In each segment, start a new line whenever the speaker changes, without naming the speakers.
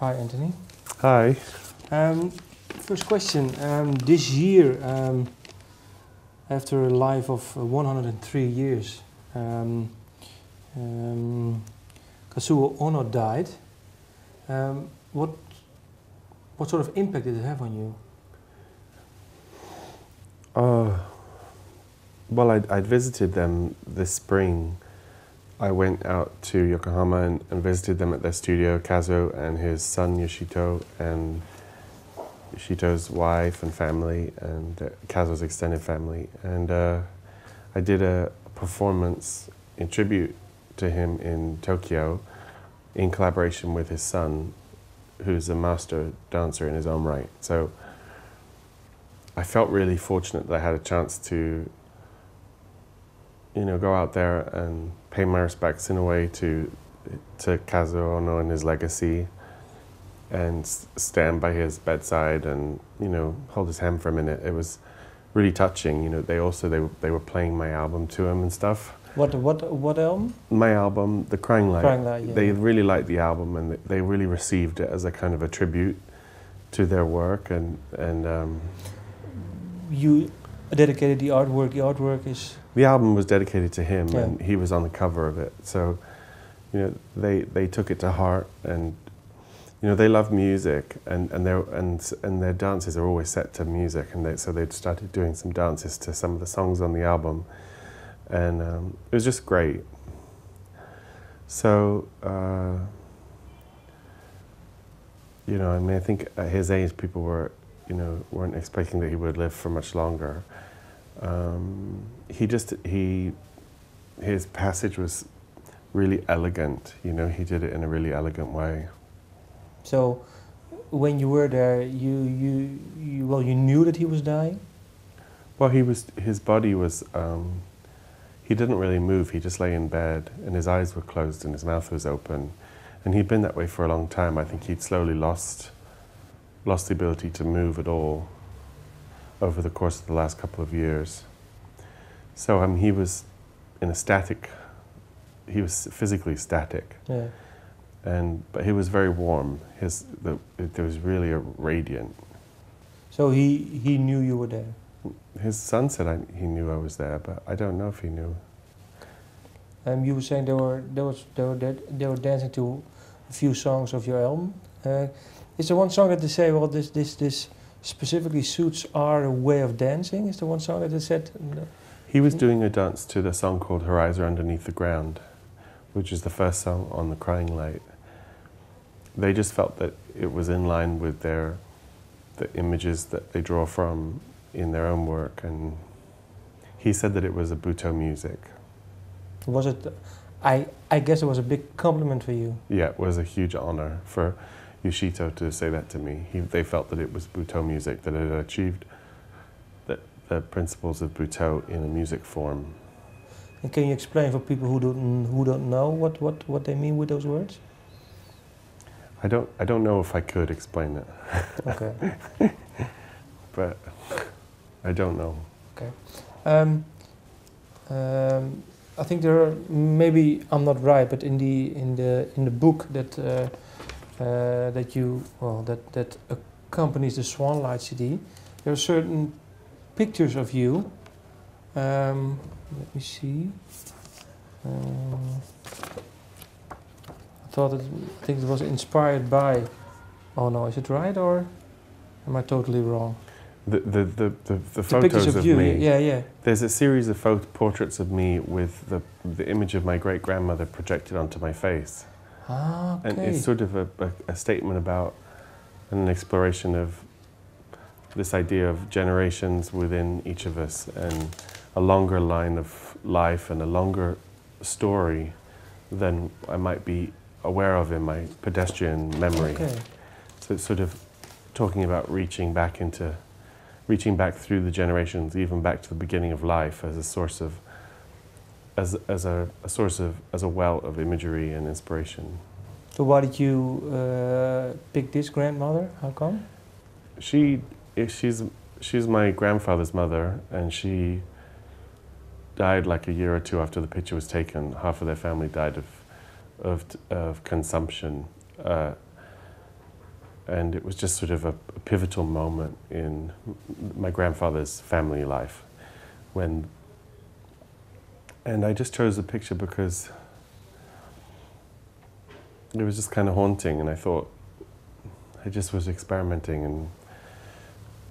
Hi, Antony.
Hi.
First question. This year, after a life of 103 years, Kazuo Ohno died. What sort of impact did it have on you?
Well, I'd visited them this spring. I went out to Yokohama and visited them at their studio, Kazuo and his son Yoshito, and Yoshito's wife and family, and Kazuo's extended family. And I did a performance in tribute to him in Tokyo in collaboration with his son, who's a master dancer in his own right. So I felt really fortunate that I had a chance to, go out there and pay my respects in a way to Kazuo Ohno and his legacy, and stand by his bedside and hold his hand for a minute. It was really touching. They were playing my album to him and stuff.
What album?
My album, The Crying Light.
Crying Light, yeah.
They really liked the album, and they really received it as a kind of a tribute to their work. And
You dedicated the artwork. The artwork is...
The album was dedicated to him,
yeah.
and he was on the cover of it. So, they took it to heart, and they love music, and their dances are always set to music, and so they'd started doing some dances to some of the songs on the album, and it was just great. So, I think at his age, people weren't expecting that he would live for much longer. His passage was really elegant. He did it in a really elegant way.
So, when you were there, you knew that he was dying?
Well, his body was, he didn't really move. He just lay in bed, and his eyes were closed and his mouth was open. And he'd been that way for a long time. I think he'd slowly lost the ability to move at all over the course of the last couple of years. So he was he was physically static.
Yeah.
But he was very warm. There was really a radiant.
So he knew you were there?
His son said he knew I was there, but I don't know if he knew.
You were saying they were dancing to a few songs of your album. Is there one song that they say, well, this specifically suits our way of dancing? Is there one song that they said? No.
He was doing a dance to the song called Horizon Underneath the Ground, which is the first song on The Crying Light. They just felt that it was in line with the images that they draw from in their own work, and he said that it was a Butoh music.
Was it? I guess it was a big compliment for you.
Yeah, it was a huge honor for Yoshito to say that to me. They felt that it was Butoh music, that it had achieved the principles of Butoh in a music form.
And can you explain for people who don't know what they mean with those words?
I don't know if I could explain it.
Okay.
But I don't know.
Okay. I think there are, maybe I'm not right, but in the book that that accompanies the Swanlights CD, there are certain pictures of you. Let me see. I think it was inspired by. Oh no, is it right or am I totally wrong?
The photos of
you,
me.
yeah.
There's a series of portraits of me with the image of my great-grandmother projected onto my face.
Ah, okay.
And it's sort of a statement about an exploration of this idea of generations within each of us, and a longer line of life and a longer story than I might be aware of in my pedestrian memory.
Okay.
So it's sort of talking about reaching back through the generations, even back to the beginning of life, as a source of, as a well of imagery and inspiration.
So why did you pick this grandmother? How come?
She's my grandfather's mother, and she died like a year or two after the picture was taken. Half of their family died of consumption. And it was just sort of a pivotal moment in my grandfather's family life. And I just chose the picture because it was just kind of haunting, and I thought, I just was experimenting, and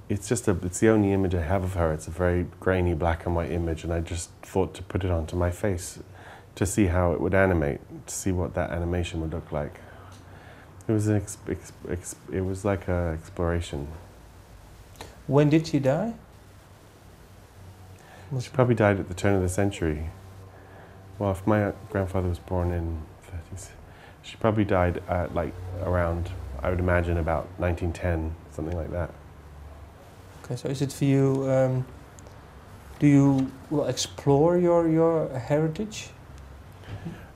it's the only image I have of her. It's a very grainy black and white image, and I just thought to put it onto my face to see how it would animate, to see what that animation would look like. It was it was like an exploration.
When did she die?
She probably died at the turn of the century. Well, if my grandfather was born in 30s, she probably died at like around, I would imagine, about 1910, something like that.
Okay, so is it for you, do you explore your heritage?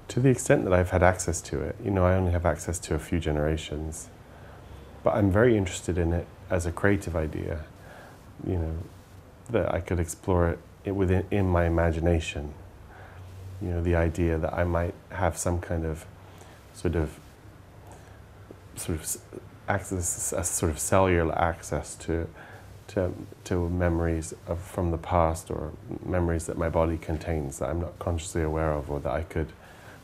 To the extent that I've had access to it. You know, I only have access to a few generations. But I'm very interested in it as a creative idea, you know, that I could explore it in my imagination. You know, the idea that I might have some kind of sort of access, a sort of cellular access to memories from the past, or memories that my body contains that I'm not consciously aware of, or that I could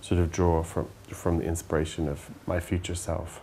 sort of draw from the inspiration of my future self.